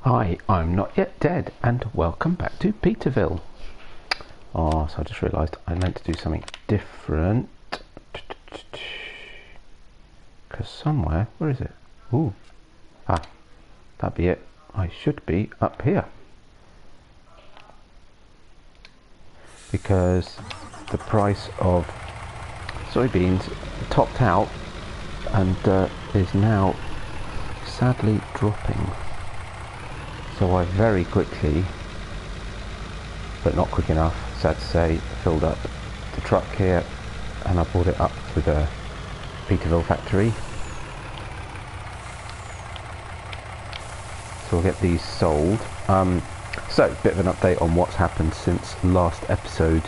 Hi, I'm Notyetdead and welcome back to Petervill. Oh, so I just realised I meant to do something different. Because somewhere, where is it? Ooh, that'd be it. I should be up here. Because the price of soybeans topped out and is now sadly dropping. So I very quickly, but not quick enough, sad to say, filled up the truck here and I brought it up to the Petervill factory. So we'll get these sold. So, a bit of an update on what's happened since last episode.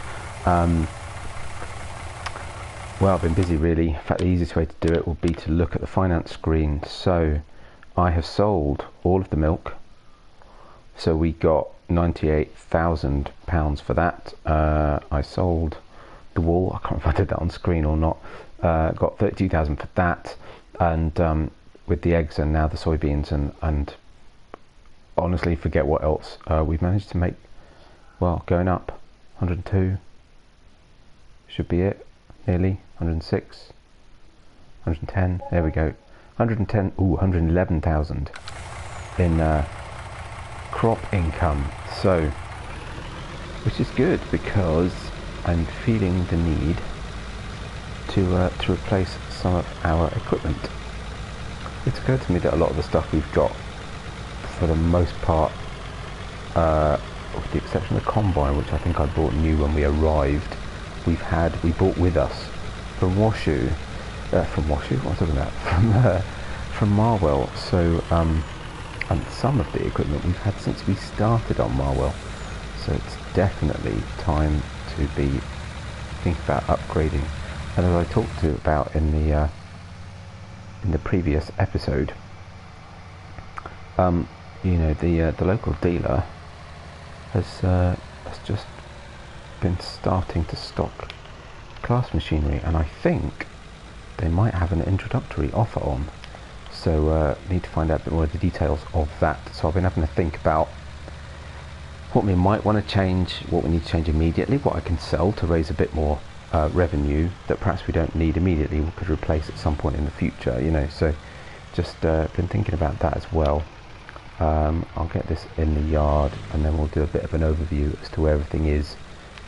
Well, I've been busy really. In fact, the easiest way to do it will be to look at the finance screen. So, I have sold all of the milk. So we got £98,000 for that. I sold the wool. I can't remember if I did that on screen or not. Got £32,000 for that, and with the eggs and now the soybeans and honestly forget what else. We've managed to make, well, going up 102 should be it, nearly 106, 110. There we go, 110. Ooh, 111,000 in crop income. So, which is good because I'm feeling the need to replace some of our equipment. It's occurred to me that a lot of the stuff we've got, for the most part, with the exception of the combine, which I think I bought new when we arrived, we bought with us from Washoe, what am I talking about? From Marwell. So, and some of the equipment we've had since we started on Marwell. So it's definitely time to be thinking about upgrading. And as I talked about in the previous episode, you know, the local dealer has just been starting to stock class machinery, and I think they might have an introductory offer on. So need to find out a bit more of the details of that. So I've been having to think about what we might want to change, what we need to change immediately, what I can sell to raise a bit more revenue that perhaps we don't need immediately, we could replace at some point in the future, you know. So just been thinking about that as well. I'll get this in the yard and then we'll do a bit of an overview as to where everything is.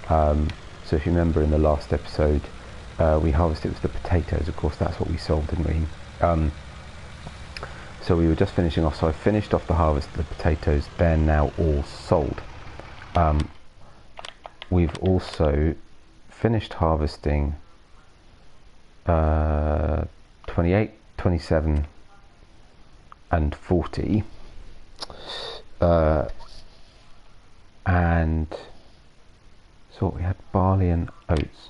So if you remember in the last episode, we harvested with the potatoes. Of course, that's what we sold, didn't we? So we were just finishing off, so I finished off the harvest of the potatoes. They're now all sold. We've also finished harvesting 28, 27 and 40. And so we had barley and oats.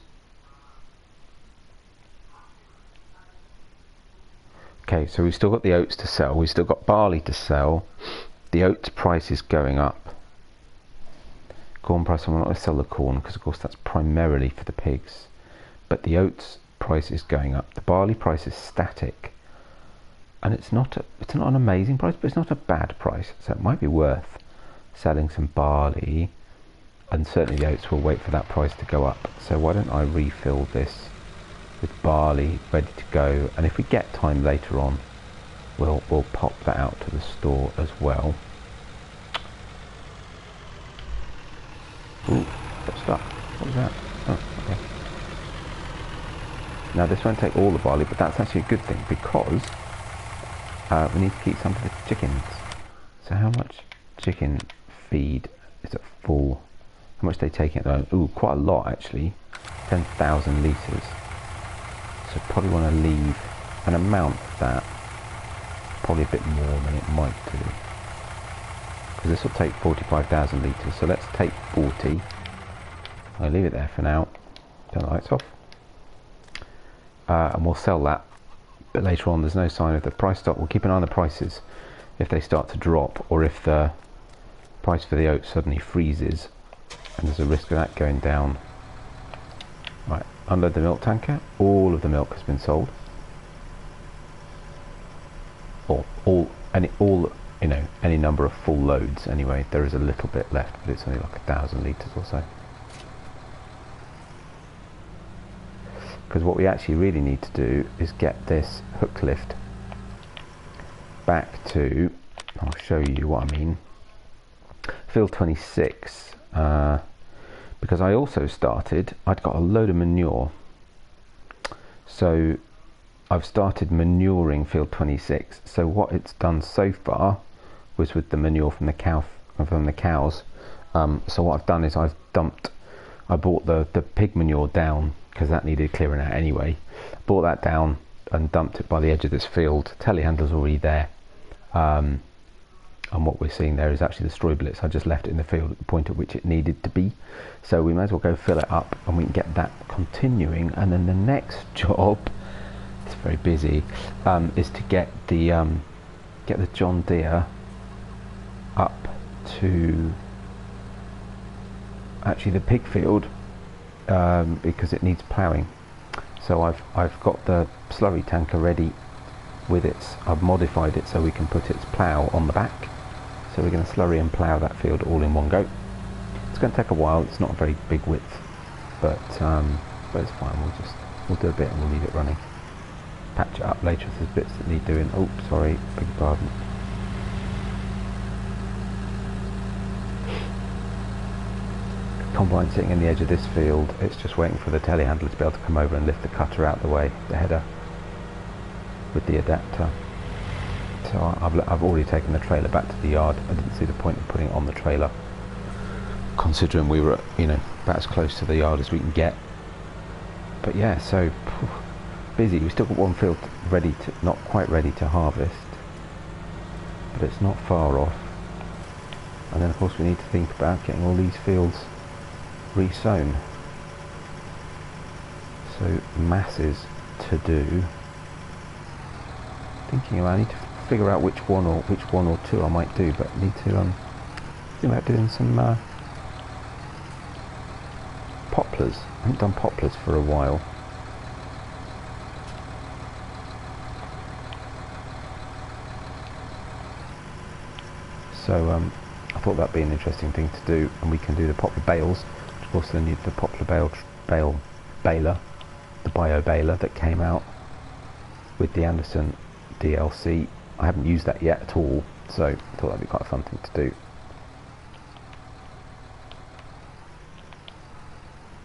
Okay, so we've still got the oats to sell, we've still got barley to sell. The oats price is going up. Corn price, I'm not going to sell the corn because of course that's primarily for the pigs. But the oats price is going up. The barley price is static. And it's not an amazing price, but it's not a bad price. So it might be worth selling some barley. And certainly the oats will wait for that price to go up. So why don't I refill this with barley ready to go, and if we get time later on we'll pop that out to the store as well. Ooh, got stuck. What was that? Oh, okay. Now this won't take all the barley, but that's actually a good thing because we need to keep some for the chickens. So how much chicken feed is at full? How much they take at the moment? Ooh, quite a lot actually. 10,000 litres. So probably want to leave an amount of that, probably a bit more than it might do, because this will take 45,000 litres. So let's take 40. I'll leave it there for now. Turn the lights off, and we'll sell that. But later on, there's no sign of the price stop. We'll keep an eye on the prices if they start to drop, or if the price for the oats suddenly freezes, and there's a risk of that going down. Right, unload the milk tanker. All of the milk has been sold. All you know, any number of full loads anyway. There is a little bit left, but it's only like 1,000 litres or so. Because what we actually really need to do is get this hook lift back to, I'll show you what I mean, field 26, because I also started, I'd got a load of manure, so I've started manuring field 26. So what it's done so far was with the manure from the cows. So what I've done is I bought the pig manure down, because that needed clearing out anyway. Brought that down and dumped it by the edge of this field. Telehandler's already there, and what we're seeing there is actually the straw billets. I just left it in the field at the point at which it needed to be, so we may as well go fill it up and we can get that continuing. And then the next job, it's very busy, is to get the John Deere up to actually the pig field, because it needs ploughing. So I've got the slurry tanker ready with its, I've modified it so we can put its plough on the back. So we're going to slurry and plough that field all in one go. It's going to take a while. It's not a very big width, but it's fine. We'll do a bit and we'll leave it running. Patch it up later if there's bits that need doing. Oh, sorry, beg your pardon. Combine sitting in the edge of this field. It's just waiting for the telehandler to be able to come over and lift the cutter out the way, the header, with the adapter. So I've already taken the trailer back to the yard. I didn't see the point of putting it on the trailer, considering we were, you know, about as close to the yard as we can get. But yeah, so busy. We've still got one field ready to, not quite ready to harvest, but it's not far off. And then of course we need to think about getting all these fields resown. So masses to do. Thinking about, I need to figure out which one or two I might do, but need to think about doing some poplars. I haven't done poplars for a while. So I thought that'd be an interesting thing to do, and we can do the poplar bales. Of course, then need the poplar bale baler, the bio baler that came out with the Anderson DLC. I haven't used that yet at all, so I thought that'd be quite a fun thing to do.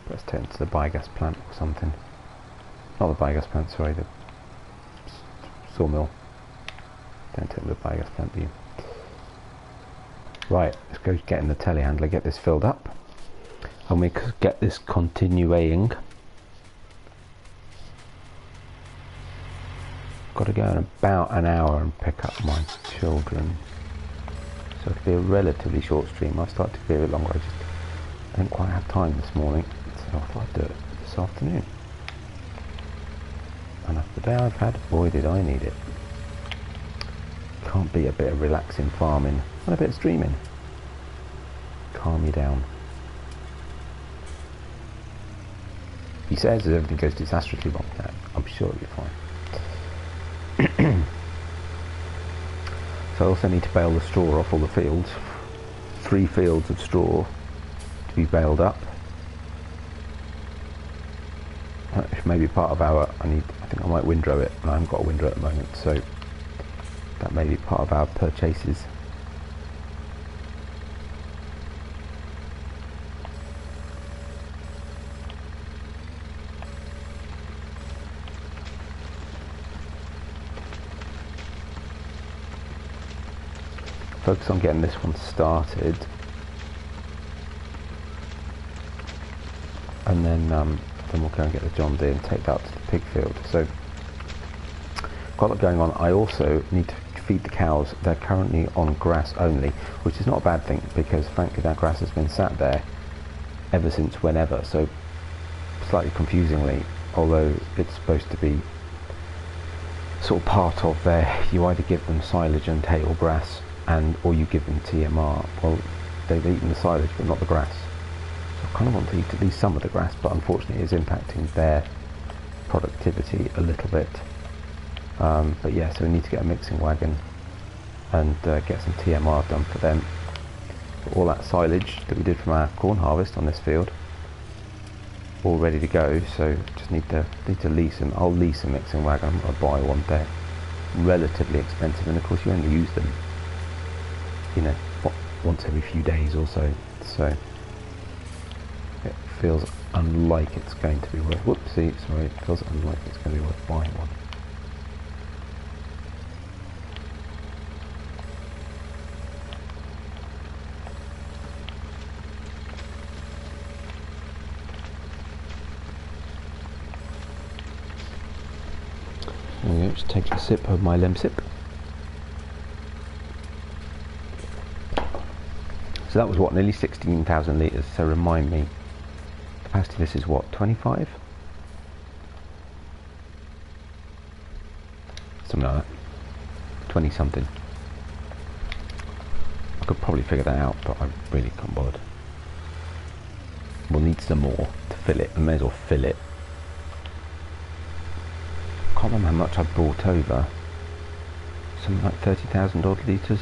Let's turn to the biogas plant or something. Not the biogas plant, sorry, the sawmill. Don't take the biogas plant, do you? Right, let's go get in the telehandler, get this filled up, and we could get this continuing. Got to go in about an hour and pick up my children, so it'll be a relatively short stream. I've started to be a bit longer. I didn't quite have time this morning, so I thought I'd do it this afternoon. And after the day I've had, boy did I need it. Can't beat a bit of relaxing farming and a bit of streaming. Calm you down. He says that everything goes disastrously wrong with that. I'm sure it'll be fine. So I also need to bale the straw off all the fields. 3 fields of straw to be baled up. Which may be part of our, I think I might windrow it, and I haven't got a windrow at the moment, so that may be part of our purchases. Focus on getting this one started, and then we'll go and get the John Deere and take that to the pig field. So got that going on. I also need to feed the cows. They're currently on grass only, which is not a bad thing, because frankly that grass has been sat there ever since whenever. So slightly confusingly, although it's supposed to be sort of part of their, you either give them silage and hay grass, or you give them TMR. Well, they've eaten the silage but not the grass. So I kind of want to eat at least some of the grass, but unfortunately it's impacting their productivity a little bit. But yeah, so we need to get a mixing wagon and get some TMR done for them. All that silage that we did from our corn harvest on this field, all ready to go. So just need to lease them. I'll lease a mixing wagon. I'll buy one there. Relatively expensive, and of course you only use them, you know, once every few days or so. So it feels unlike it's going to be worth. Whoopsie, sorry. It feels unlike it's going to be worth buying one. There we go, just take a sip of my lemsip. So that was what, nearly 16,000 litres. So remind me, capacity this is what, 25? Something like that. 20 something. I could probably figure that out, but I really can't bother. We'll need some more to fill it. I may as well fill it. I can't remember how much I brought over. Something like 30,000 odd litres.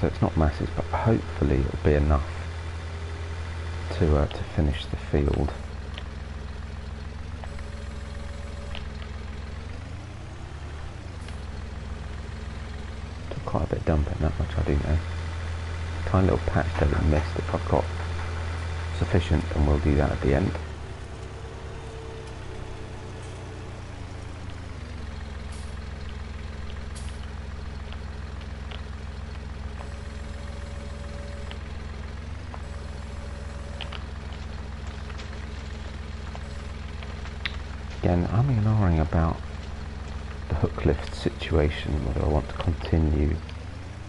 So it's not massive, but hopefully it'll be enough to finish the field. Took quite a bit of dumping, that much I do know. Tiny little patch there that missed. If I've got sufficient, and we'll do that at the end. Again, I'm ignoring about the hook lift situation, whether I want to continue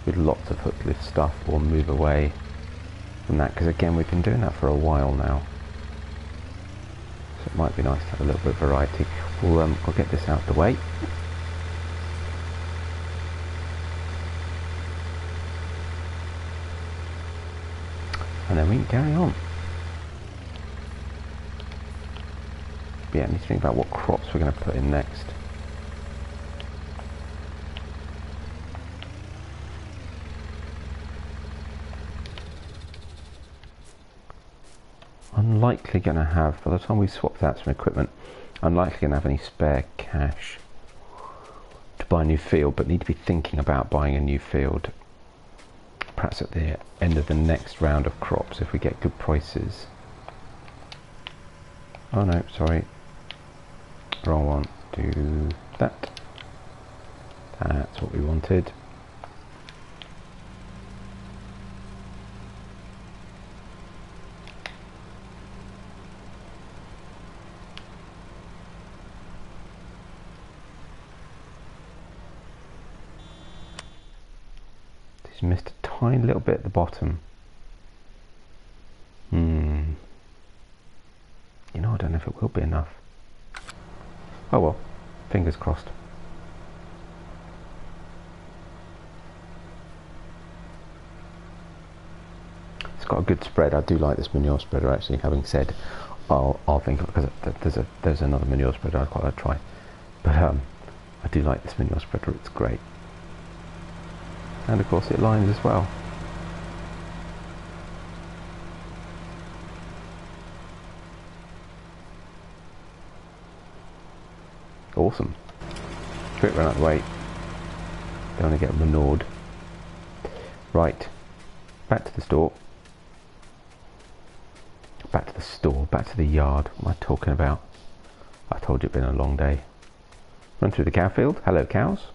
with lots of hook lift stuff or move away from that, because again we've been doing that for a while now, so it might be nice to have a little bit of variety. We'll get this out of the way. And then we can carry on. Yeah, I need to think about what crops we're going to put in next. Unlikely going to have, by the time we've swapped out some equipment, unlikely going to have any spare cash to buy a new field, but need to be thinking about buying a new field perhaps at the end of the next round of crops if we get good prices. Oh no, sorry. Wrong one. Do that. That's what we wanted. Just missed a tiny little bit at the bottom. You know, I don't know if it will be enough. Oh well, fingers crossed. It's got a good spread. I do like this manure spreader actually. Having said, I'll think of it, because there's another manure spreader I'd quite like to try. But I do like this manure spreader. It's great, and of course it lines as well. Awesome. Quick run out of the way. Don't want to get manured. Right. Back to the store. Back to the yard. What am I talking about? I told you it's been a long day. Run through the cow field. Hello, cows.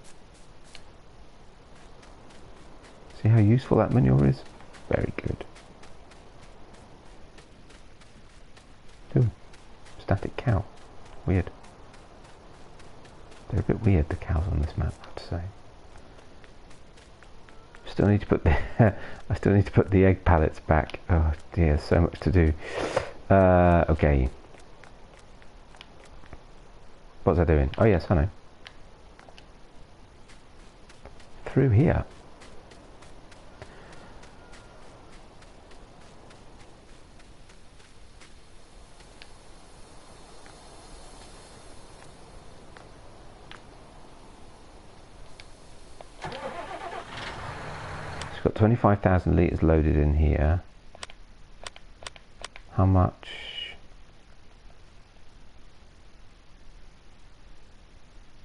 See how useful that manure is? Very good. Ooh, static cow. Weird. They're a bit weird, the cows on this map, I have to say. Still need to put the I still need to put the egg pallets back. Oh dear, so much to do. Okay. What's I doing? Oh yes, I know. Through here. got 25,000 litres loaded in here. How much?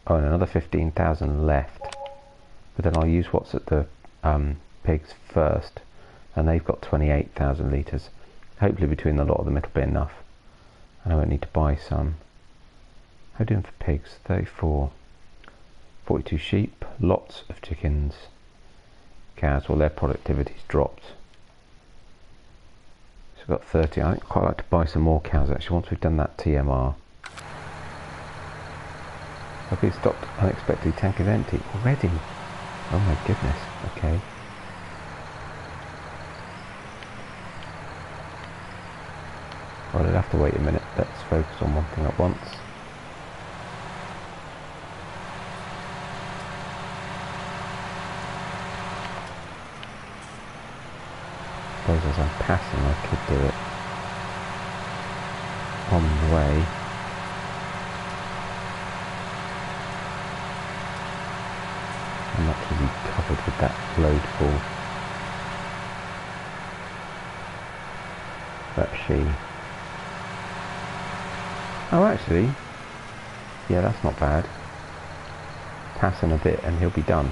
Oh, and another 15,000 left. But then I'll use what's at the pigs first, and they've got 28,000 litres. Hopefully between the lot of them it'll be enough. And I won't need to buy some. How are we doing for pigs? 34. 42 sheep, lots of chickens. Cows, well, their productivity's dropped. So we've got 30. I think I'd quite like to buy some more cows actually once we've done that TMR. I've been stopped unexpectedly, tank is empty already. Oh my goodness, okay. Well, I'll have to wait a minute. Let's focus on one thing at once. I suppose as I'm passing I could do it on the way. How much has he covered with that load ball? That's she. Oh, actually, yeah, that's not bad. Pass him a bit and he'll be done.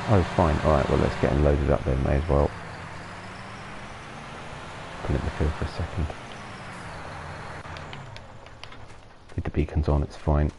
Oh, fine. Alright, well, let's get him loaded up then, may as well. Put it in the field for a second. With the beacons on, it's fine.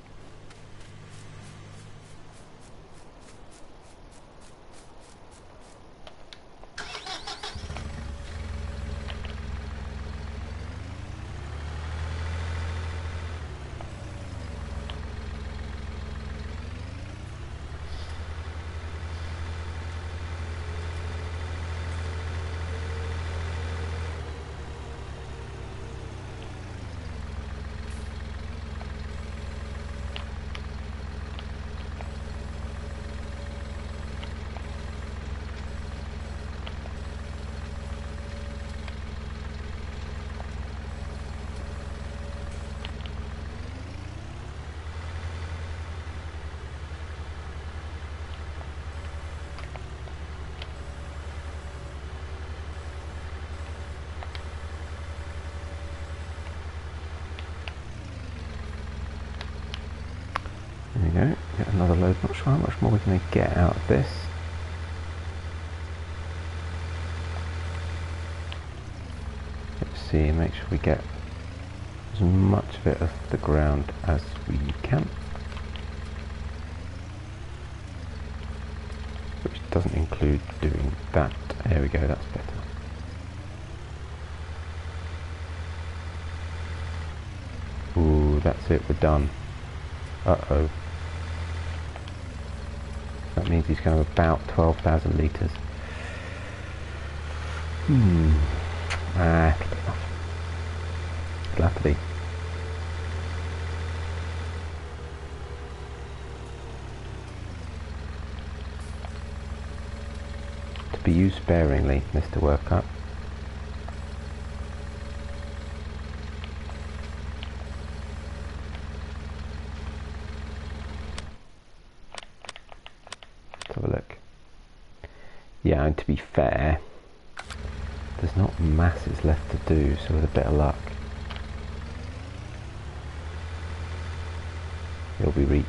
There we go, get another load. Not sure how much more we're going to get out of this. Let's see, make sure we get as much of it off the ground as we can. Which doesn't include doing that. There we go, that's better. Ooh, that's it, we're done. Uh-oh. That means he's going to about 12,000 litres. It'll be enough. It'll have to be. To be used sparingly, Mr. Workup. Let's have a look. Yeah, and to be fair, there's not masses left to do, so with a bit of luck, it'll be reaped.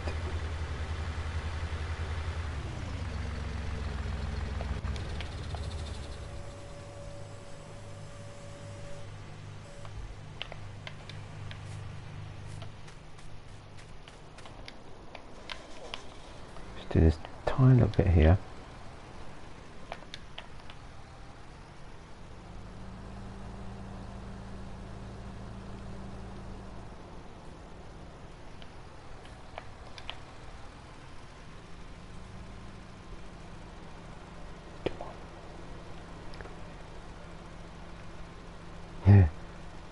Just do this tiny little bit here.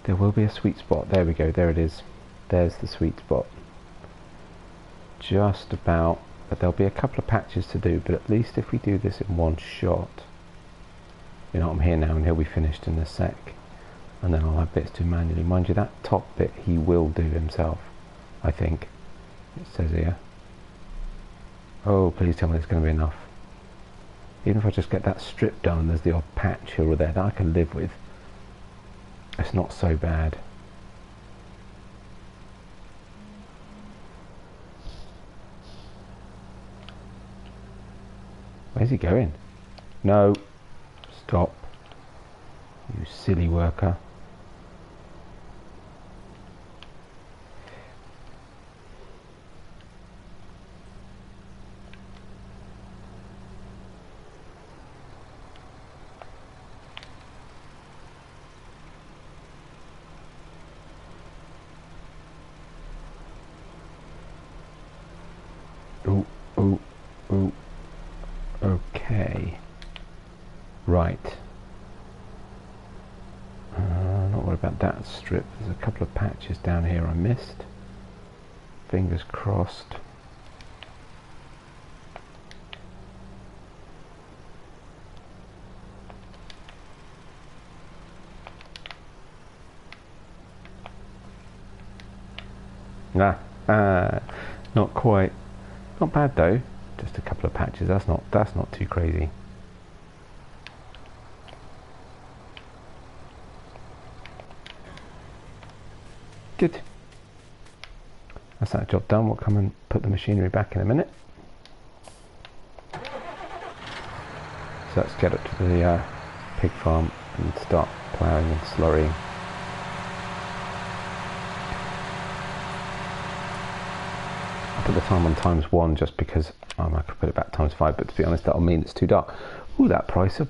There will be a sweet spot. There we go, there it is. There's the sweet spot. Just about, but there'll be a couple of patches to do, but at least if we do this in one shot, you know, I'm here now and he'll be finished in a sec, and then I'll have bits to manually. Mind you, that top bit he will do himself, I think. It says here. Oh, please tell me there's going to be enough. Even if I just get that strip done and there's the odd patch here or there that I can live with, it's not so bad. Where's he going? No. Stop. You silly worker. Ooh, ooh, ooh. Okay. Right. Not worried about that strip. There's a couple of patches down here I missed. Fingers crossed. Not quite. Not bad though. Just a couple of patches. That's not too crazy. Good. That's that job done. We'll come and put the machinery back in a minute. So let's get up to the pig farm and start ploughing and slurrying. I put the time on ×1 just because I could put it back ×5, but to be honest that'll mean it's too dark. Ooh, that price of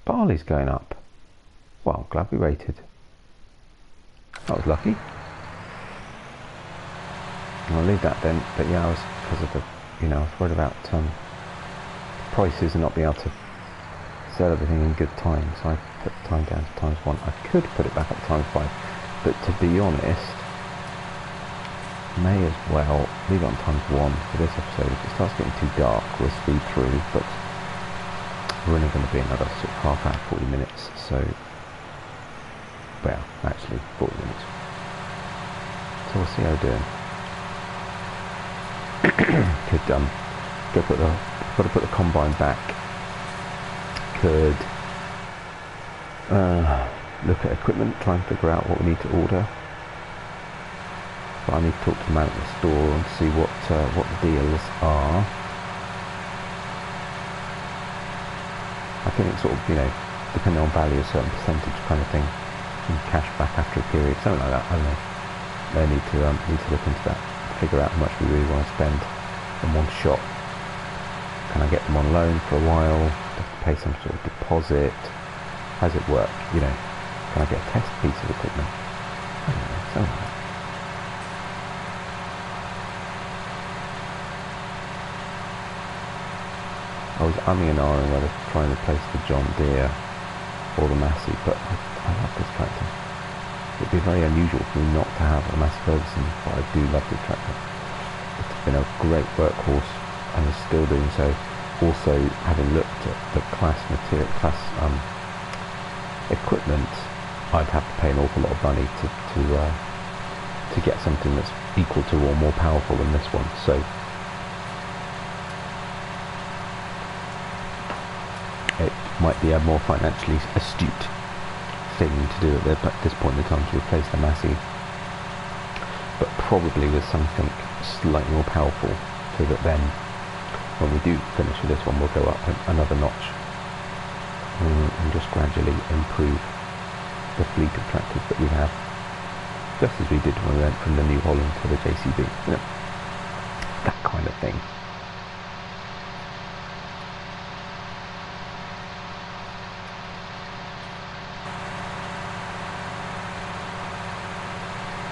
barley's going up. Well, I'm glad we waited. That was lucky. I'll leave that then, but yeah, I was, because of the, I was worried about prices and not being able to sell everything in good time, so I put the time down to ×1. I could put it back up to ×5, but to be honest, may as well leave it on ×1 for this episode. If it starts getting too dark, we'll speed through, but we're only going to be another sort of half hour, 40 minutes, so, well, actually 40 minutes. So we'll see how we're doing. Could got to put the combine back. Could look at equipment, try and figure out what we need to order. But I need to talk to the man at the store and see what the deals are. I think it's sort of, depending on value, a certain percentage kind of thing, and cash back after a period, something like that. I don't know. They need to look into that, figure out how much we really want to spend in one shot. Can I get them on loan for a while? Do I have to pay some sort of deposit? How does it work? Can I get a test piece of equipment? I don't know, something like that. I was umming and ahhing whether to try and replace the John Deere or the Massey, but I love this tractor. It would be very unusual for me not to have a Massey Ferguson, but I do love this tractor. It's been a great workhorse and is still doing so. Also, having looked at the class equipment, I'd have to pay an awful lot of money to get something that's equal to or more powerful than this one. So it might be a more financially astute thing to do at this point in time to replace the Massey, but probably with something slightly more powerful, so that then when we do finish with this one we'll go up another notch and just gradually improve the fleet of tractors that we have, just as we did when we went from the New Holland to the JCB, that kind of thing.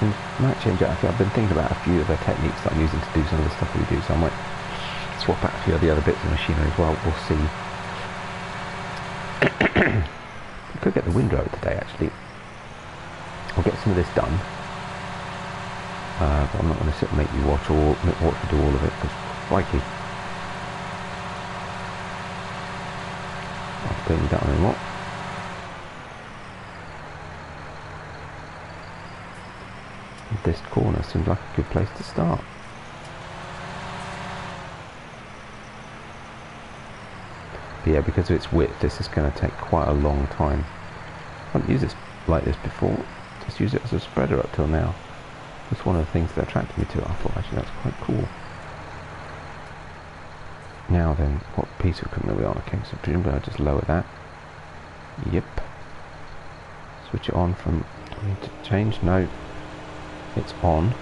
And might change it. I've been thinking about a few of the techniques that I'm using to do some of the stuff we do, so I might swap out a few of the other bits of machinery as well. We'll see. We could get the windrow today, actually. I'll get some of this done, but I'm not going to sit and make you watch me do all of it, because crikey, I don't need that one anymore. This corner seems like a good place to start. But yeah, because of its width, this is going to take quite a long time. I haven't used this like this before, just used it as a spreader up till now. It's one of the things that attracted me to it. I thought actually that's quite cool. Now then, what piece of equipment are we on? Okay, so presumably I'll just lower that. Yep. Switch it on from... Do I need to change? No. It's on.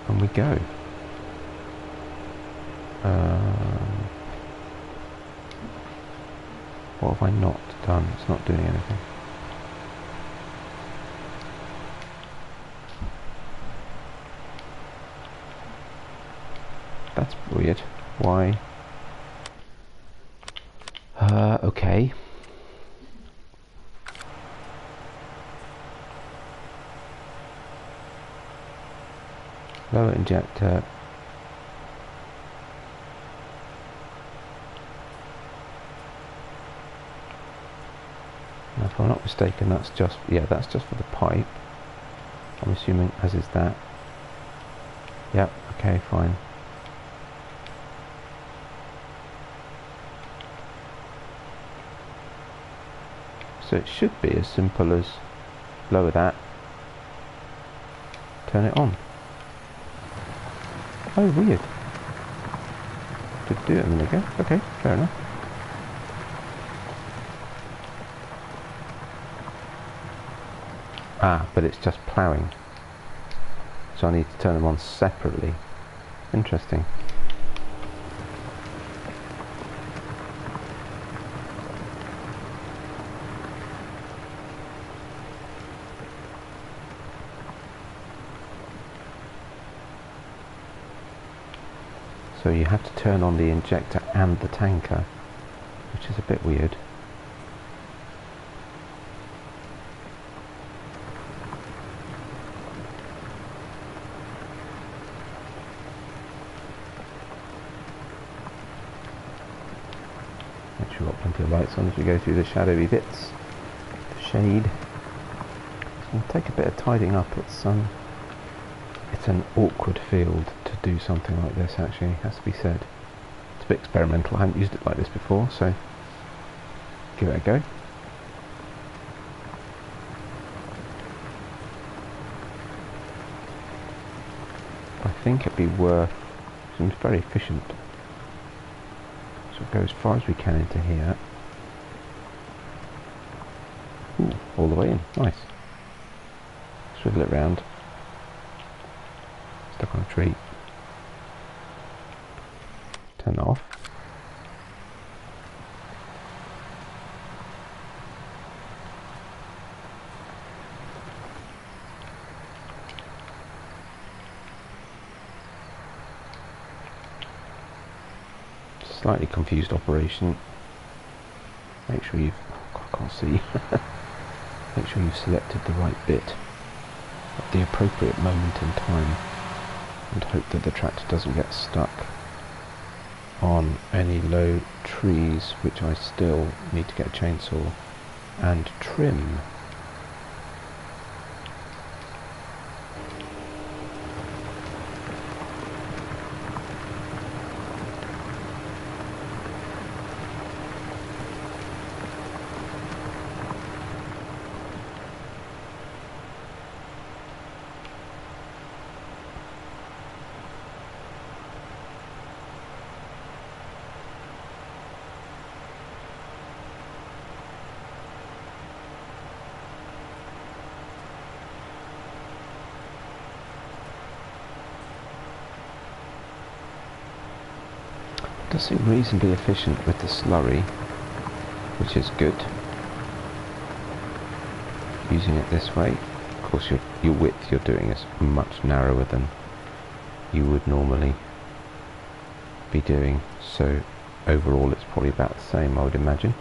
And we go. What have I not done? It's not doing anything. That's weird. Why? Okay. Lower injector. Now, if I'm not mistaken, that's just, yeah, that's just for the pipe. I'm assuming, as is that. Yep, okay, fine. So it should be as simple as lower that, turn it on. Oh, weird. Did do it a minute ago. Okay, fair enough. Ah, but it's just ploughing. So I need to turn them on separately. Interesting. So you have to turn on the injector and the tanker, which is a bit weird. Make sure you've got plenty of lights on as we go through the shadowy bits. The shade. It'll take a bit of tidying up. It's an awkward field to do something like this, actually, has to be said. It's a bit experimental. I haven't used it like this before, so give it a go. I think it'd be worth... Seems very efficient. So we'll go as far as we can into here. Ooh, all the way in. Nice. Swivel it round. Stuck on a tree. Turn that off. Slightly confused operation. Make sure you've... Oh, I can't see. Make sure you've selected the right bit at the appropriate moment in time, and hope that the tractor doesn't get stuck on any low trees, which I still need to get a chainsaw and trim. Does seem reasonably efficient with the slurry, which is good. Using it this way, of course your width you're doing is much narrower than you would normally be doing, so overall it's probably about the same, I would imagine.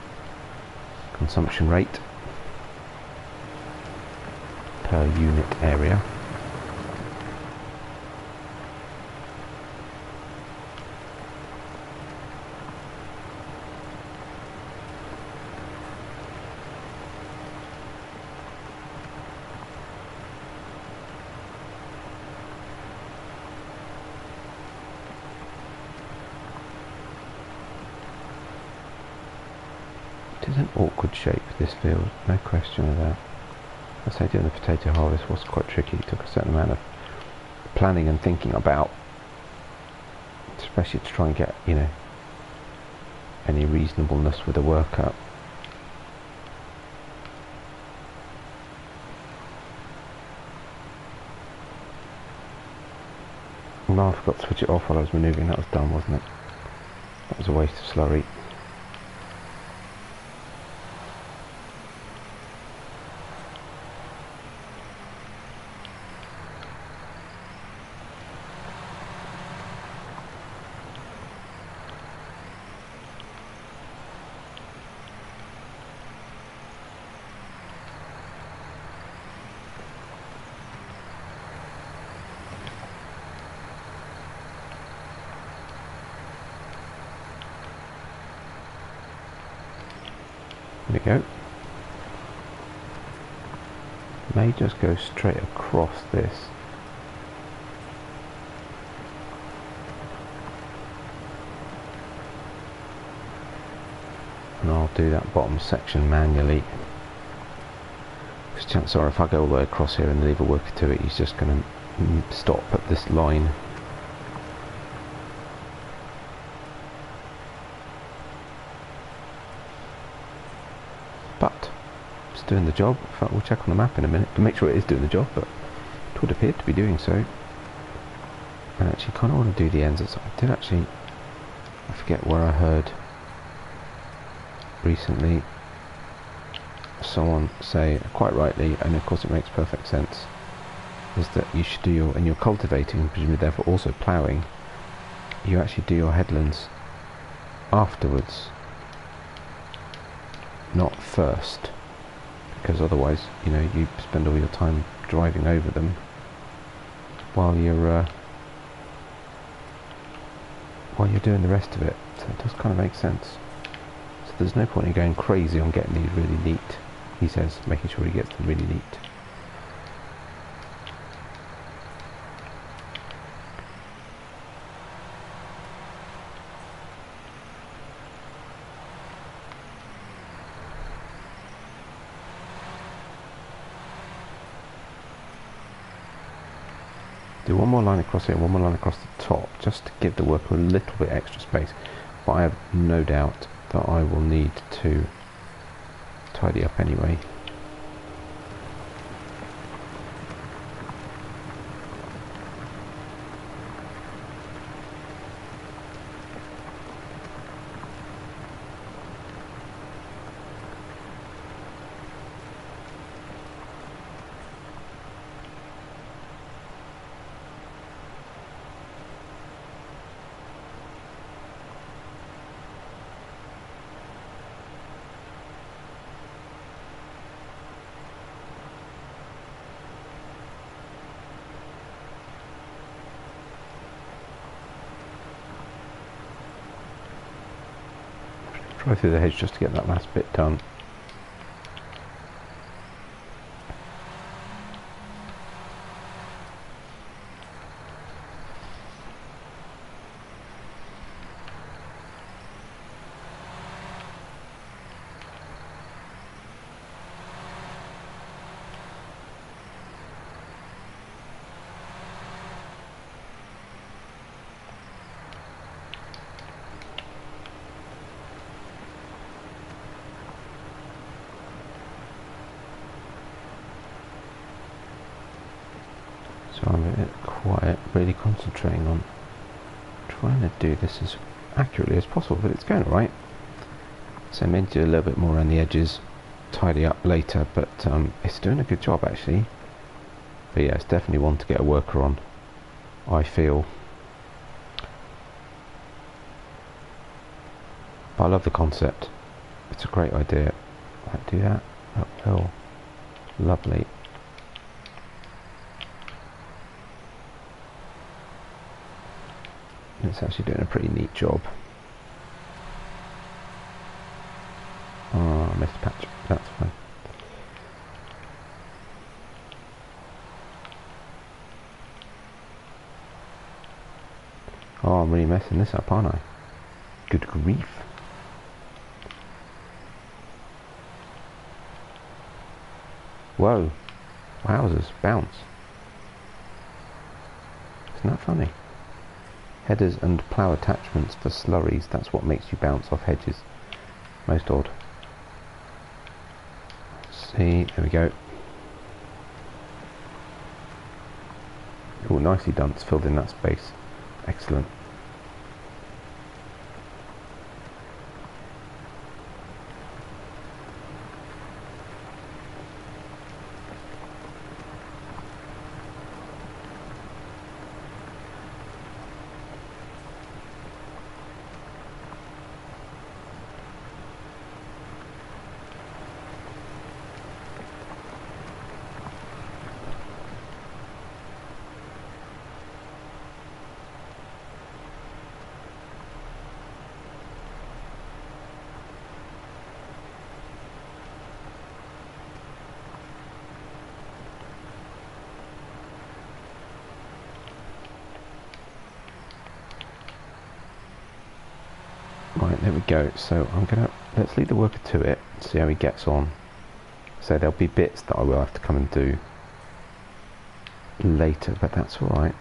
Consumption rate per unit area. is an awkward shape, this field, no question of that. I say doing the potato harvest was quite tricky. It took a certain amount of planning and thinking about, especially to try and get, you know, any reasonableness with the workup. No, I forgot to switch it off while I was manoeuvring. That was dumb, wasn't it? That was a waste of slurry. There we go. May just go straight across this. And I'll do that bottom section manually. Because chances are if I go all the way across here and leave a worker to it, he's just going to stop at this line. But it's doing the job. In fact, we'll check on the map in a minute to make sure it is doing the job, but it would appear to be doing so. And actually kind of want to do the ends. I did actually, I forget where I heard recently someone say, quite rightly, and of course it makes perfect sense, is that you should do your, and you're cultivating, presumably therefore also ploughing, you actually do your headlands afterwards, not first, because otherwise, you know, you spend all your time driving over them while you're doing the rest of it. So it does kind of make sense. So there's no point in going crazy on getting these really neat, he says, making sure he gets them really neat. Do one more line across here, one more line across the top, just to give the worker a little bit extra space. But I have no doubt that I will need to tidy up anyway. Try through the hedge just to get that last bit done. So I'm a bit quiet, really concentrating on trying to do this as accurately as possible, but it's going alright. So I may do a little bit more around the edges, tidy up later, but it's doing a good job actually. But yeah, it's definitely one to get a worker on, I feel. But I love the concept. It's a great idea. Might do that uphill. Lovely. It's actually doing a pretty neat job. Oh, I missed a patch. That's fine. Oh, I'm really messing this up, aren't I? Good grief. Whoa. Wowzers. Bounce. Isn't that funny? Headers and plough attachments for slurries. That's what makes you bounce off hedges. Most odd. Let's see. There we go. Oh, nicely done. It's filled in that space. Excellent. Right, there we go. So let's leave the worker to it, see how he gets on. So there'll be bits that I will have to come and do later, but that's alright.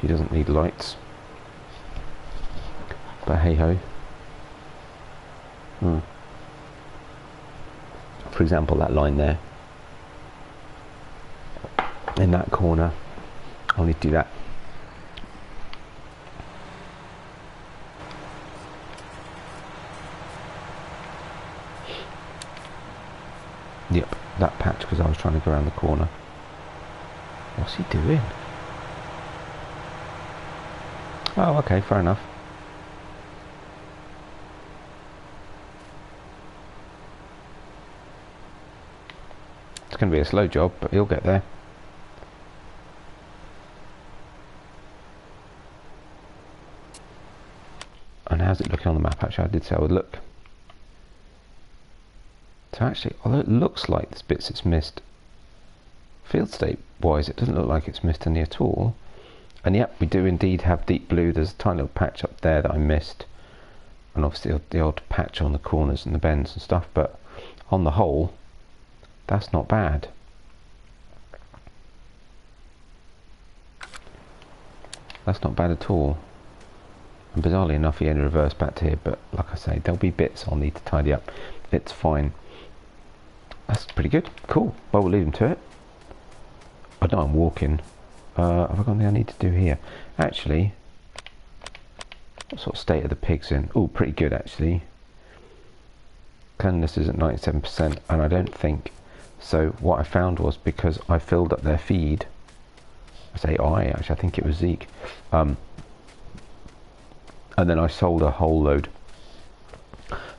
He doesn't need lights, but hey ho. For example, that line there in that corner, I'll need to do that. Yep, that patch, because I was trying to go around the corner. What's he doing? Oh, okay, fair enough. It's going to be a slow job, but he'll get there. And how's it looking on the map? Actually, I did say I would look. So actually, although it looks like there's bits it's missed, field state wise, it doesn't look like it's missed any at all. And yep, we do indeed have deep blue. There's a tiny little patch up there that I missed, and obviously the odd patch on the corners and the bends and stuff, but on the whole, that's not bad. That's not bad at all. And bizarrely enough, he only reversed back to here, but like I say, there'll be bits I'll need to tidy up. It's fine. That's pretty good. Cool. Well, we'll leave him to it. I know I'm walking. Have I got anything I need to do here? Actually, what sort of state are the pigs in? Oh, pretty good actually. Cleanliness is at 97%, and I don't think so. What I found was, because I filled up their feed, I say actually I think it was Zeke, and then I sold a whole load,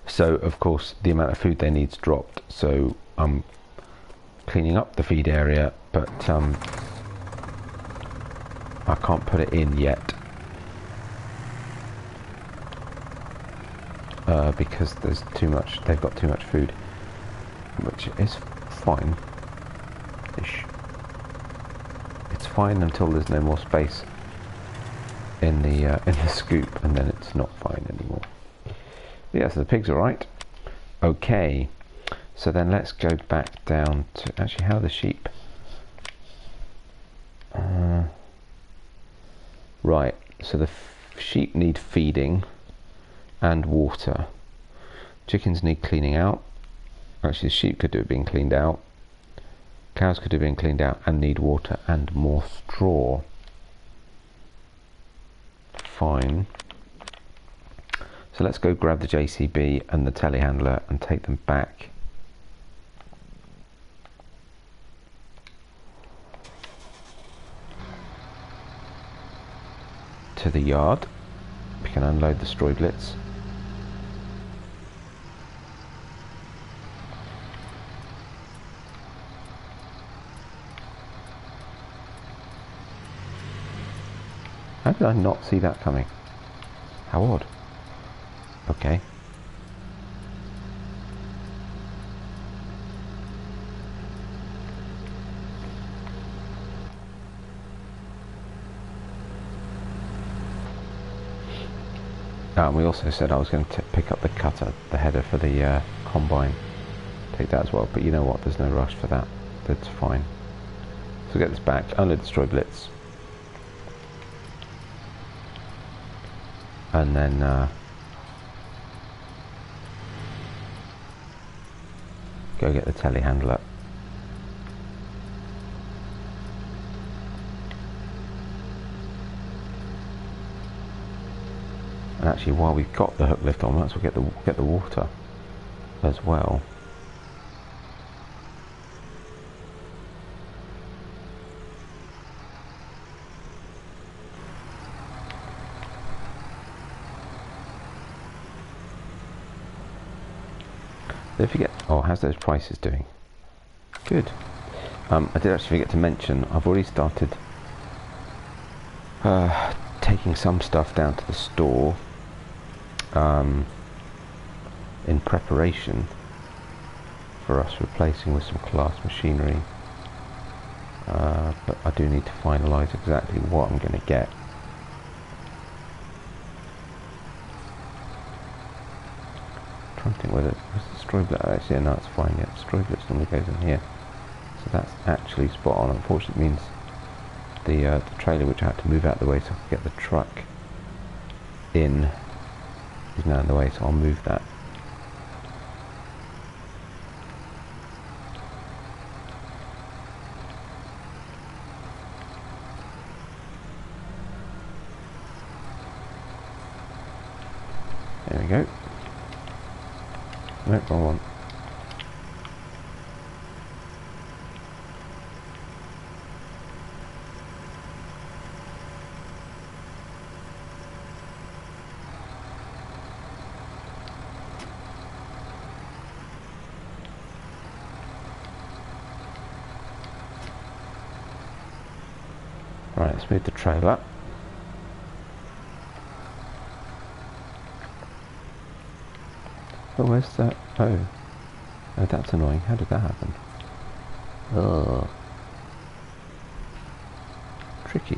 so of course the amount of food they need's dropped. So I'm cleaning up the feed area, but I can't put it in yet because there's too much. They've got too much food, which is fine. It's fine until there's no more space in the scoop, and then it's not fine anymore. But yeah, so the pigs are right. Okay, so then let's go back down to actually how the sheep. Right, so the sheep need feeding and water. Chickens need cleaning out. Actually, the sheep could do it being cleaned out. Cows could do it being cleaned out and need water and more straw. Fine. So let's go grab the JCB and the telehandler and take them back. To the yard. We can unload the straw blitz. How did I not see that coming? How odd. Okay. We also said I was going to pick up the cutter, the header for the combine. Take that as well, but you know what, there's no rush for that. That's fine. So get this back, unload the destroy blitz. And then go get the telehandler. And actually, while we've got the hook lift on, let's get the water as well. Don't forget. Oh, how's those prices doing? Good. I did actually forget to mention, I've already started taking some stuff down to the store in preparation for us replacing with some class machinery. But I do need to finalise exactly what I'm going to get. I'm trying to think whether it's the destroy blitz. Actually, no, it's fine. Yeah, destroy blitz normally goes in here, so that's actually spot on. Unfortunately, it means the trailer, which I had to move out of the way so I could get the truck in, is now in the way, so I'll move that. There we go. Nope, wrong one. Right, let's move the trailer. Oh, where's that? Oh, that's annoying. How did that happen? Oh, tricky.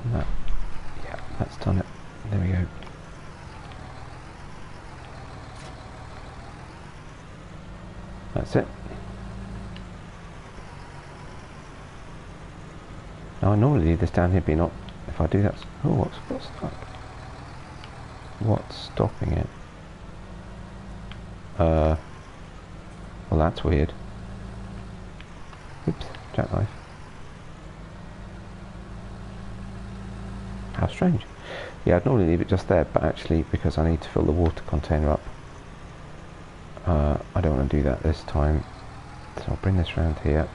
And that, yeah, that's done it. There we go. That's it. Now I normally leave this down here, but not. If I do that, oh, what's stuck? What's stopping it? Well, that's weird. Oops, jackknife. How strange. Yeah, I'd normally leave it just there, but actually, because I need to fill the water container up, I don't want to do that this time. So I'll bring this round here.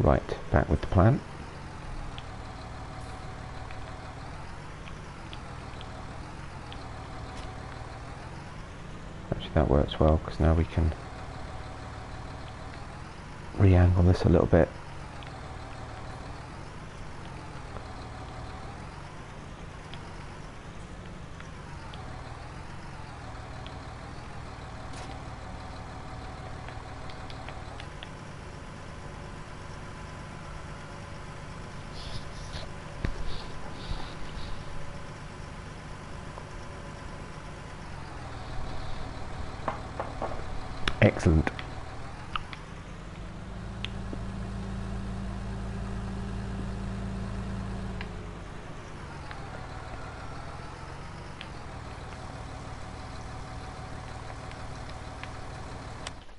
Right, back with the plan. Actually that works well, because now we can re-angle this a little bit. Excellent.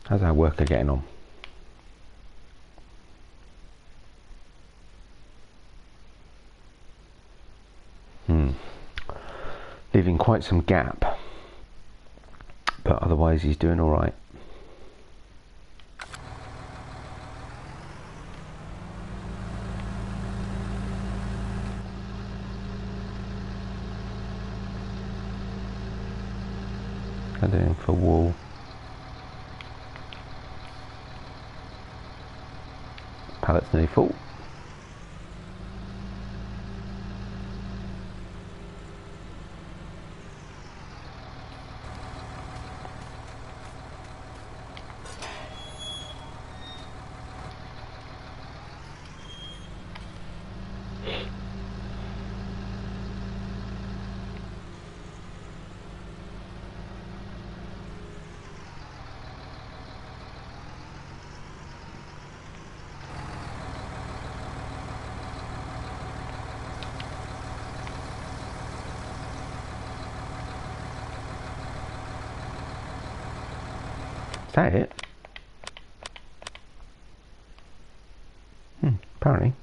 How's our worker getting on? Leaving quite some gap, but otherwise he's doing all right. Doing for wool. Pallet's nearly full. Is that it? Apparently.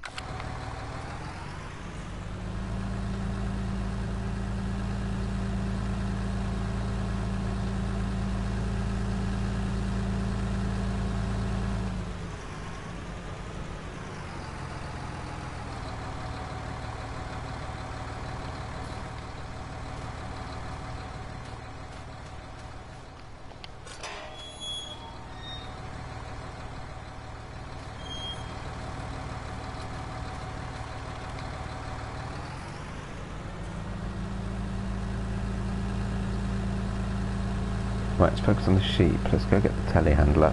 Right, let's focus on the sheep. Let's go get the telehandler.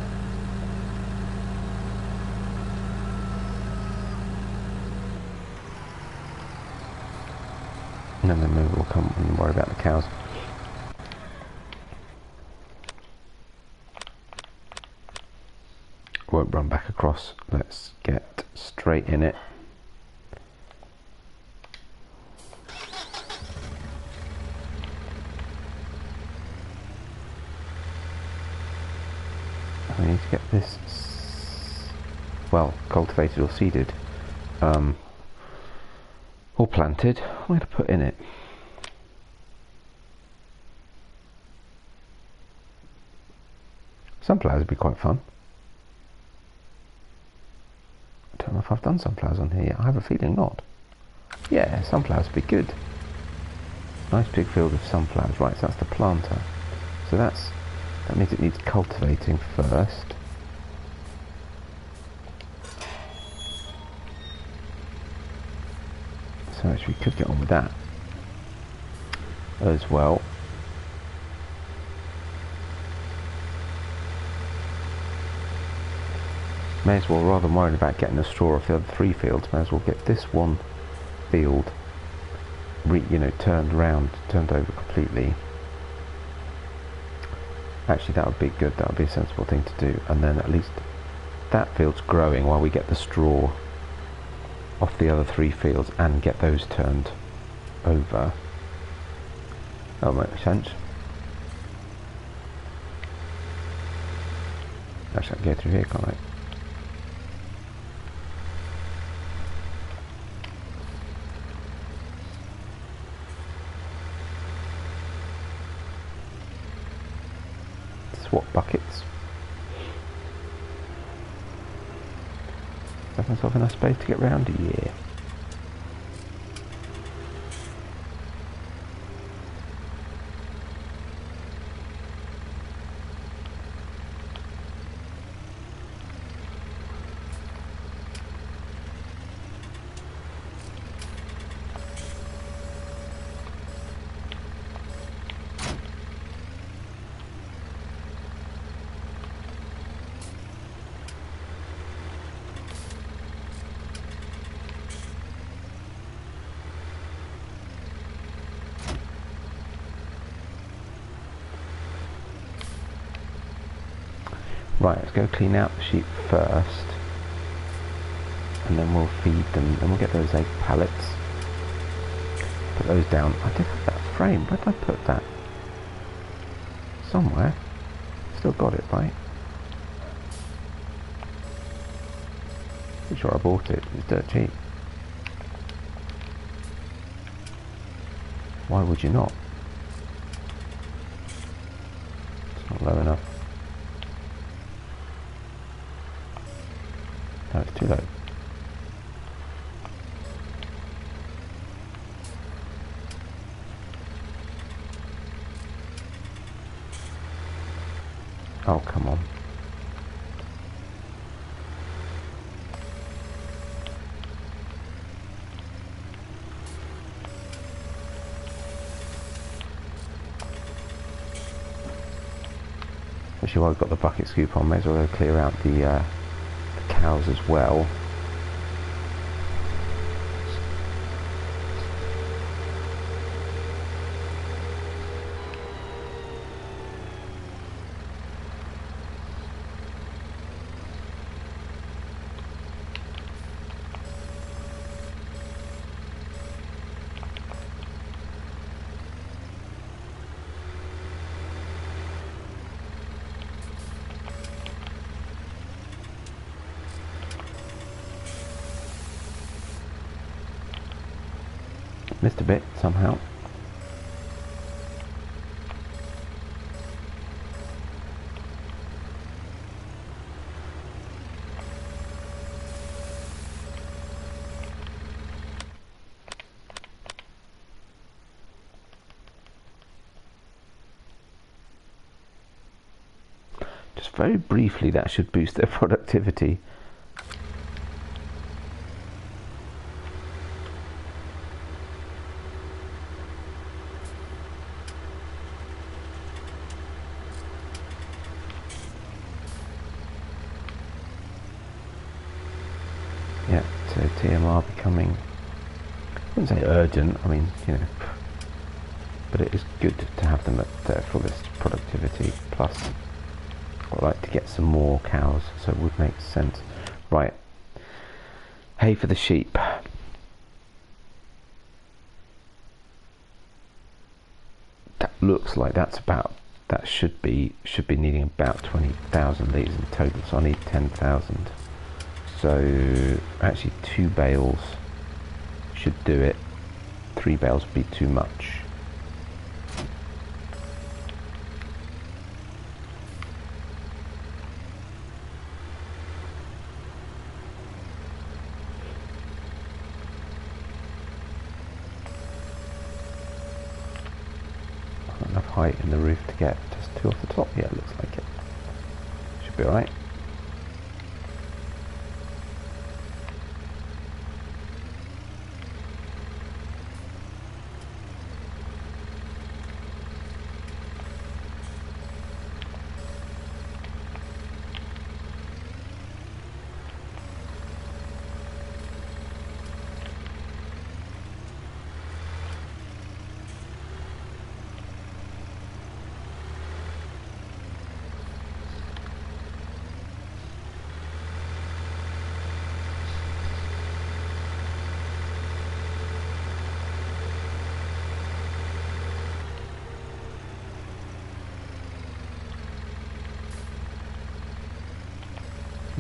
And then maybe we'll come and worry about the cows. Won't run back across. Let's get straight in it. We need to get this, well, cultivated or seeded, or planted. What am I going to put in it? Sunflowers would be quite fun. I don't know if I've done sunflowers on here yet. I have a feeling not. Yeah, sunflowers would be good. Nice big field of sunflowers. Right, so that's the planter. So that means it needs cultivating first. So actually we could get on with that as well. May as well, rather than worrying about getting the straw off the other 3 fields, may as well get this one field turned over completely. Actually, that would be good. That would be a sensible thing to do. And then at least that field's growing while we get the straw off the other 3 fields and get those turned over. That'll make sense. Actually, I can go through here, can't I? Swap buckets. Have myself enough space to get round? Yeah. Right, let's go clean out the sheep first, and then we'll feed them, and we'll get those egg pallets, put those down. I did have that frame. Where did I put that? Somewhere. Still got it, right? Pretty sure I bought it. It's dirt cheap. Why would you not? It's not low enough. No, it's too low. Oh, come on. Actually, while I've got the bucket scoop on, may as well go clear out the cows as well. Missed a bit somehow. Just very briefly, that should boost their productivity. Yeah, so TMR becoming, I wouldn't say urgent, I mean, you know, but it is good to have them at their fullest productivity. Plus, I'd like to get some more cows, so it would make sense. Right, hay for the sheep. That looks like that should be needing about 20,000 litres in total, so I need 10,000. So actually 2 bales should do it. 3 bales would be too much. Not enough height in the roof to get just 2 off the top. Yeah, it looks like it. Should be alright.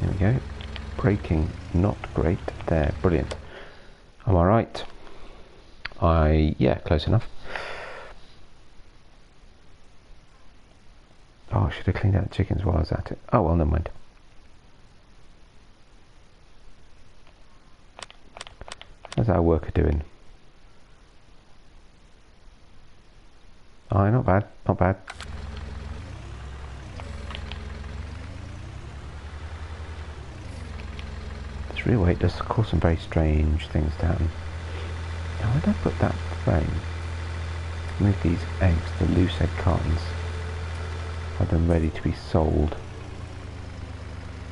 There we go. Braking not great there. Brilliant. Am I right? Yeah, close enough. Oh, I should have cleaned out the chickens while I was at it. Oh well, never mind. How's our worker doing? Oh, not bad, not bad. This real weight does cause some very strange things to happen. Now, where did I put that frame? Move these eggs, the loose egg cartons. Have them ready to be sold.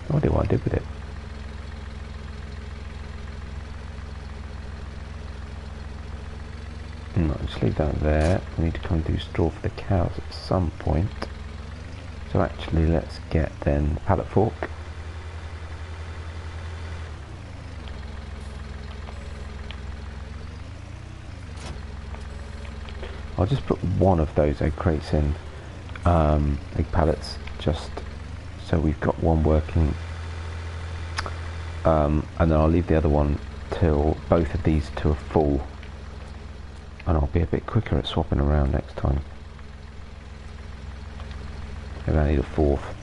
No idea what I did with it. No, just leave that there. We need to come and do straw for the cows at some point. So actually, let's get then the pallet fork. I'll just put one of those egg crates in, egg pallets, just so we've got one working, and then I'll leave the other one till both of these two are full, and I'll be a bit quicker at swapping around next time. Maybe I need a 4th,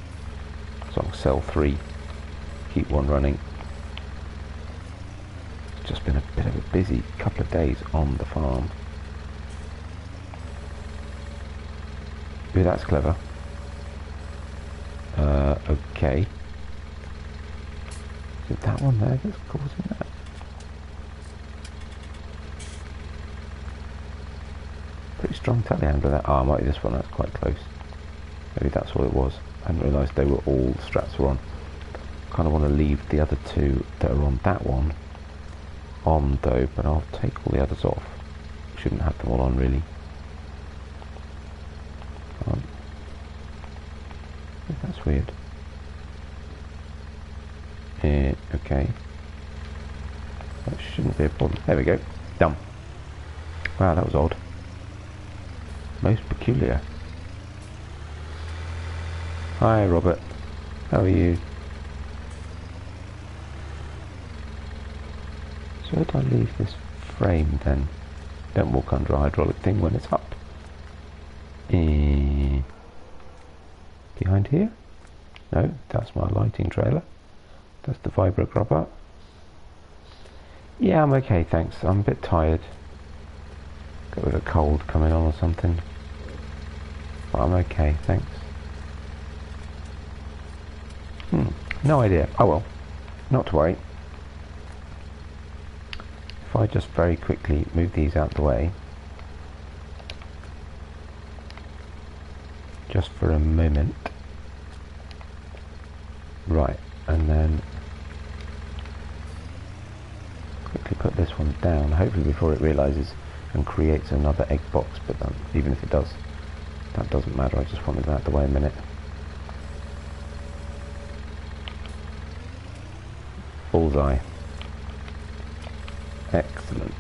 so I'll sell 3, keep one running. It's just been a bit of a busy couple of days on the farm. Ooh, that's clever. Okay. Is it that one there that's causing that? Pretty strong telehandler that. Ah, might be this one, that's quite close. Maybe that's what it was. I hadn't realised they were all, the straps were on. Kind of want to leave the other two that are on that one on though, but I'll take all the others off. Shouldn't have them all on really. That's weird. Okay. That shouldn't be a problem. There we go. Done. Wow, that was odd. Most peculiar. Hi, Robert. How are you? So where did I leave this frame then? Don't walk under a hydraulic thing when it's up. Behind here? No, that's my lighting trailer. That's the vibro grubber. Yeah, I'm okay, thanks. I'm a bit tired. Got a bit of a cold coming on or something. But I'm okay, thanks. No idea. Oh well, not to worry. If I just very quickly move these out the way, just for a moment. Right, and then quickly put this one down, hopefully before it realises and creates another egg box, but even if it does, that doesn't matter. I just wanted that out of the way a minute. Bullseye. Excellent.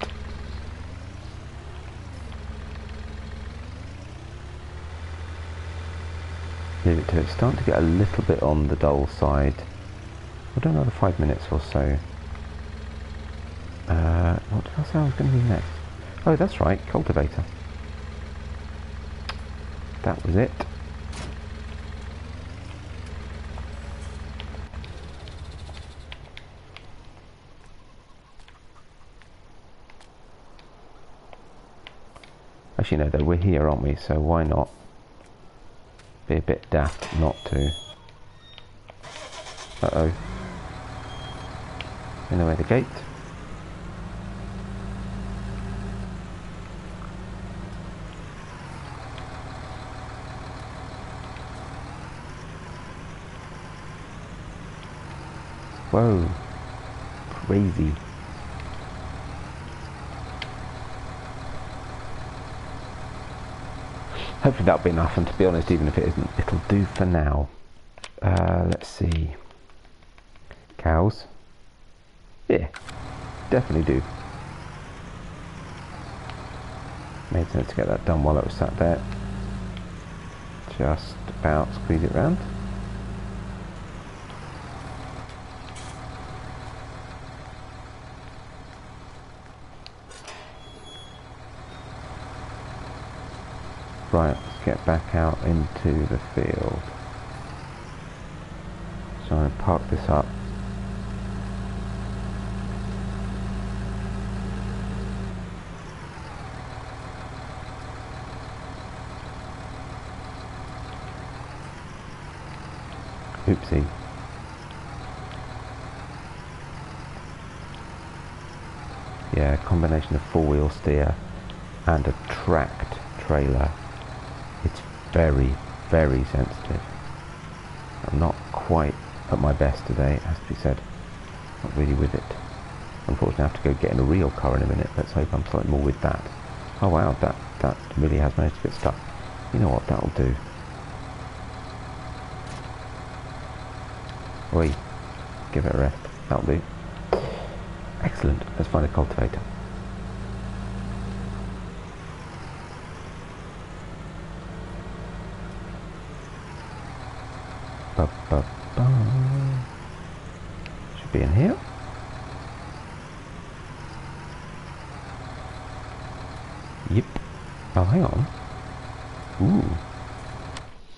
Leave it to it. It's starting to get a little bit on the dull side. We'll do another 5 minutes or so. What did I say I was going to do next? Oh, that's right, cultivator. That was it. Actually, no, though, we're here, aren't we? So why not? Be a bit daft not to. Uh-oh. In the way of the gate. Whoa. Crazy. Hopefully that'll be enough, and to be honest, even if it isn't, it'll do for now. Let's see. Cows. Yeah, definitely do. Made sense to get that done while it was sat there. Just about squeeze it round. Right, let's get back out into the field. So I'm going to park this up. Oopsie. Yeah, a combination of four-wheel steer and a tracked trailer. It's very, very sensitive. I'm not quite at my best today, it has to be said. Not really with it. Unfortunately I have to go get in a real car in a minute. Let's hope I'm slightly more with that. Oh wow, that really has managed to get stuck. You know what, that'll do. Oi, give it a rest. That'll do. Excellent, let's find a cultivator. Should be in here. Yep. Oh, hang on. Ooh.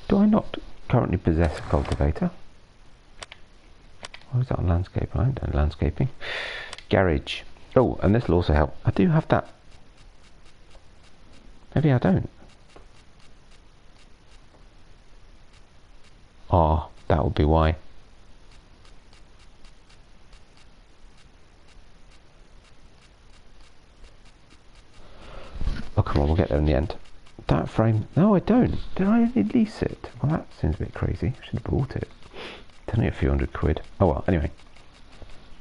Do I not currently possess a cultivator? Or is that on landscape? I haven't done landscaping. Garage. Oh, and this will also help. I do have that. Maybe I don't. Ah, that would be why. Oh, come on, we'll get there in the end. That frame... No, I don't. Did I only lease it? Well, that seems a bit crazy. I should have bought it. It's only a few £100. Oh, well, anyway.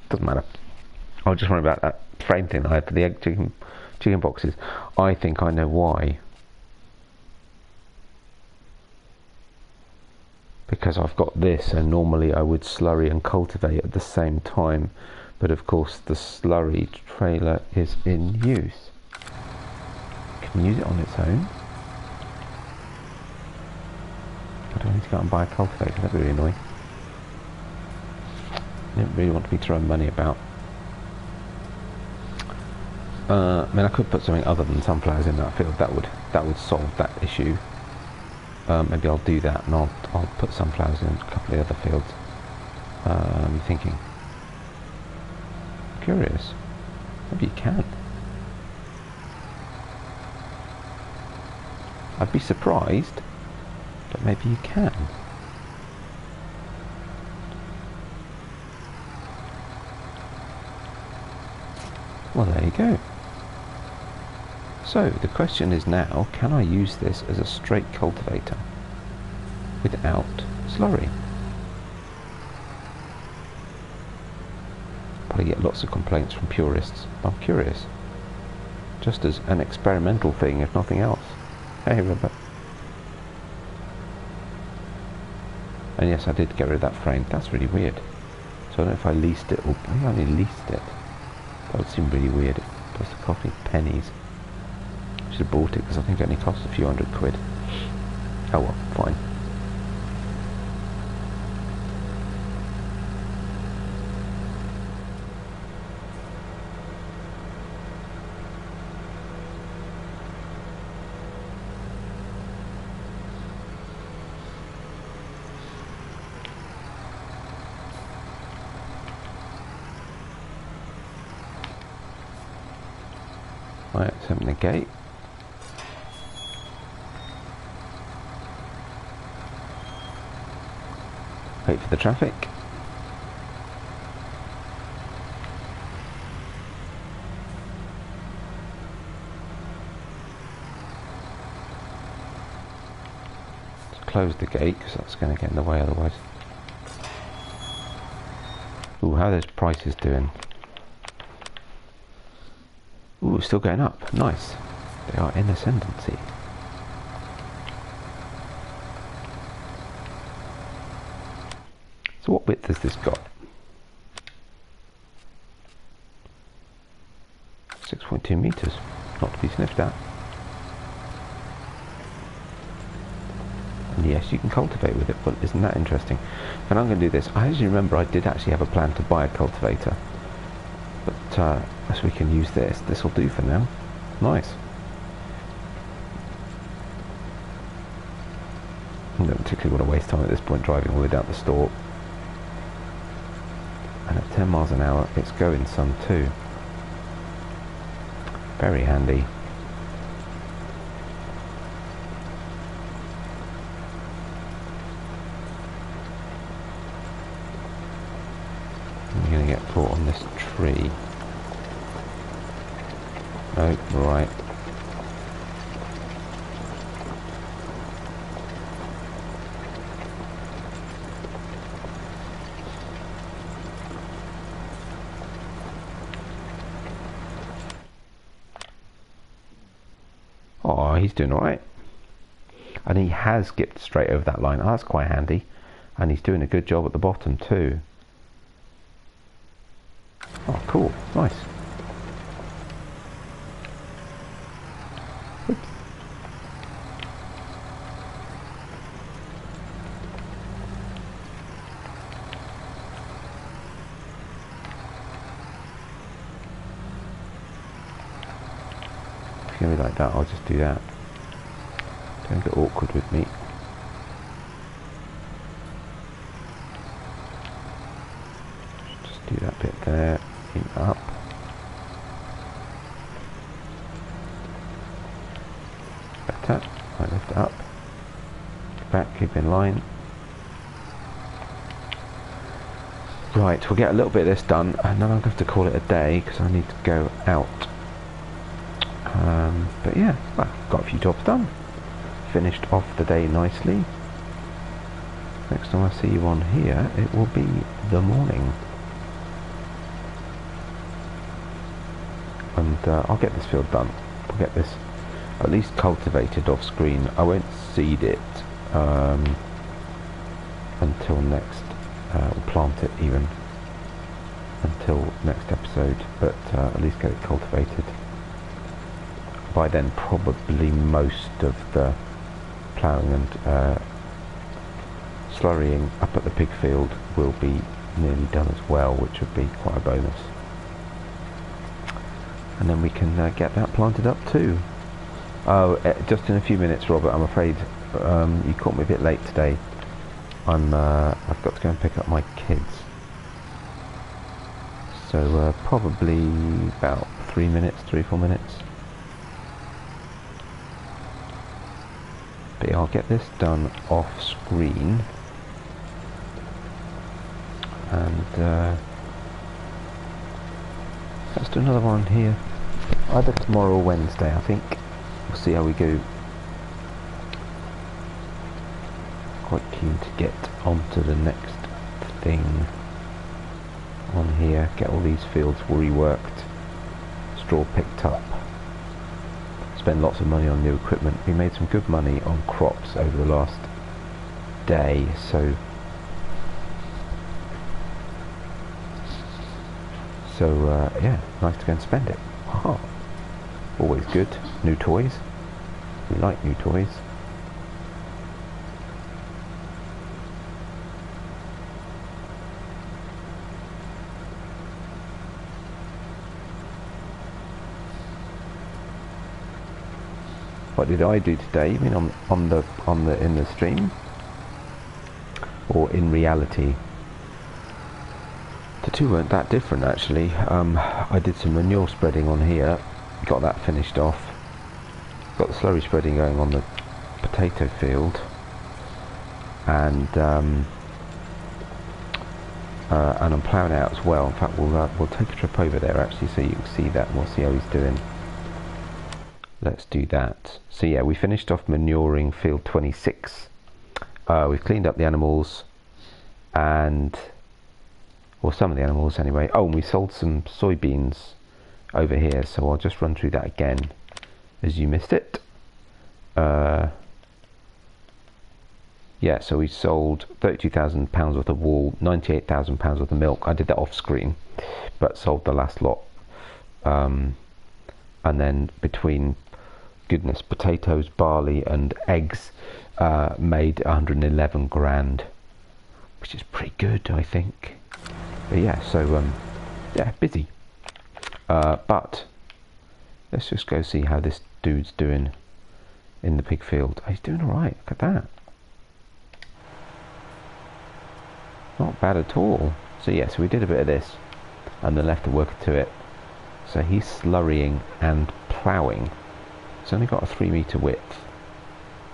Doesn't matter. I was just wondering about that frame thing I had for the egg chicken boxes. I think I know why. Because I've got this, and normally I would slurry and cultivate at the same time, but of course the slurry trailer is in use. Can use it on its own. I don't need to go out and buy a cultivator, that'd be really annoying. I don't really want to be throwing money about. I mean, I could put something other than sunflowers in that field. That would solve that issue. Maybe I'll do that, and I'll put sunflowers in a couple of the other fields. I'm thinking. Curious. Maybe you can. I'd be surprised, but maybe you can. Well, there you go. So, the question is now, can I use this as a straight cultivator without slurry? Probably get lots of complaints from purists. I'm curious. Just as an experimental thing, if nothing else. Hey, Robert. And yes, I did get rid of that frame. That's really weird. So I don't know if I leased it or maybe I only leased it. That would seem really weird. It must have cost me pennies. I should have bought it because I think it only cost a few £100. Oh well, fine. Right, let's open the gate. Wait for the traffic. Let's close the gate because that's going to get in the way otherwise. Ooh, how are those prices doing? Ooh, still going up. Nice. They are in ascendancy. So what width has this got? 6.2 meters. Not to be sniffed at. And yes, you can cultivate with it, but isn't that interesting? And I'm going to do this. I actually remember I did actually have a plan to buy a cultivator. But as we can use this, this will do for now. Nice. I don't particularly want to waste time at this point driving all the way down the store. And at 10 miles an hour, it's going some too. Very handy. I'm going to get caught on this tree. No, right. Oh, he's doing alright. And he has skipped straight over that line. Oh, that's quite handy. And he's doing a good job at the bottom too. Oh, cool. Nice. Oops. If you're going to be like that, I'll just do that. Don't get awkward with me. Just do that bit there. Keep up. Better. I lift it up. Get back, keep in line. Right, we'll get a little bit of this done, and then I'm going to have to call it a day because I need to go out. But yeah, well, got a few jobs done. Finished off the day nicely. Next time I see you on here, it will be the morning. And I'll get this field done. I'll get this at least cultivated off screen. I won't seed it until next, or plant it even until next episode, but at least get it cultivated. By then probably most of the ploughing and slurrying up at the pig field will be nearly done as well, which would be quite a bonus. and then we can get that planted up too. Oh, just in a few minutes, Robert. I'm afraid you caught me a bit late today. I've got to go and pick up my kids. So probably about 3 or 4 minutes. But yeah, I'll get this done off screen. And let's do another one here. Either tomorrow or Wednesday, I think. We'll see how we go. Quite keen to get onto the next thing on here, get all these fields reworked, straw picked up, spend lots of money on new equipment. We made some good money on crops over the last day, so yeah, nice to go and spend it. Aha. Always good. New toys. We like new toys. What did I do today? You mean in the stream, or in reality? The two weren't that different actually. I did some manure spreading on here, got that finished off. Got the slurry spreading going on the potato field, and I'm ploughing out as well. In fact, we'll take a trip over there actually, so you can see that, and we'll see how he's doing. Let's do that. So yeah, we finished off manuring field 26. We've cleaned up the animals, or some of the animals anyway. Oh, and we sold some soybeans over here, so I'll just run through that again as you missed it. Yeah, so we sold 32,000 pounds worth of wool, 98,000 pounds worth of milk. I did that off screen, but sold the last lot. And then between goodness, potatoes, barley and eggs, made 111 grand, which is pretty good, I think. But yeah, so yeah, busy. But let's just go see how this dude's doing in the pig field. Oh, he's doing alright, look at that. Not bad at all. So yeah, so we did a bit of this and then left the worker to it. So he's slurrying and ploughing. It's only got a 3 metre width,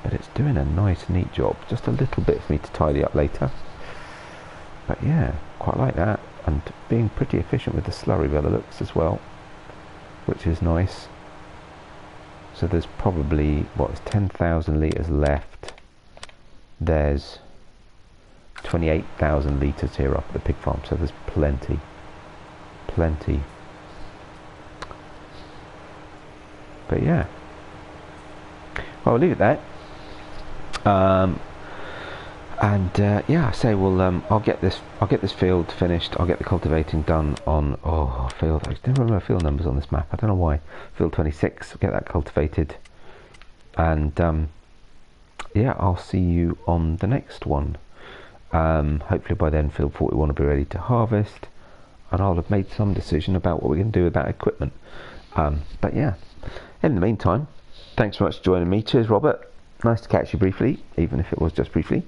but it's doing a nice neat job. Just a little bit for me to tidy up later, but yeah, quite like that. And being pretty efficient with the slurry by the looks as well, which is nice. So there's probably, what, is 10,000 litres left. There's 28,000 litres here up at the pig farm, so there's plenty. But yeah, well, we'll leave it there. Yeah, I say I'll get this field finished. I'll get the cultivating done on field. I never remember field numbers on this map. I don't know why. Field 26. I'll get that cultivated, and yeah, I'll see you on the next one. Hopefully by then, field 41 will be ready to harvest, and I'll have made some decision about what we're going to do with that equipment. But yeah, in the meantime, thanks so much for joining me. Cheers, Robert. Nice to catch you briefly, even if it was just briefly.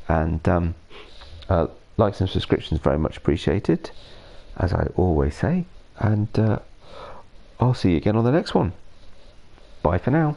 And likes and subscriptions very much appreciated, as I always say. And I'll see you again on the next one. Bye for now.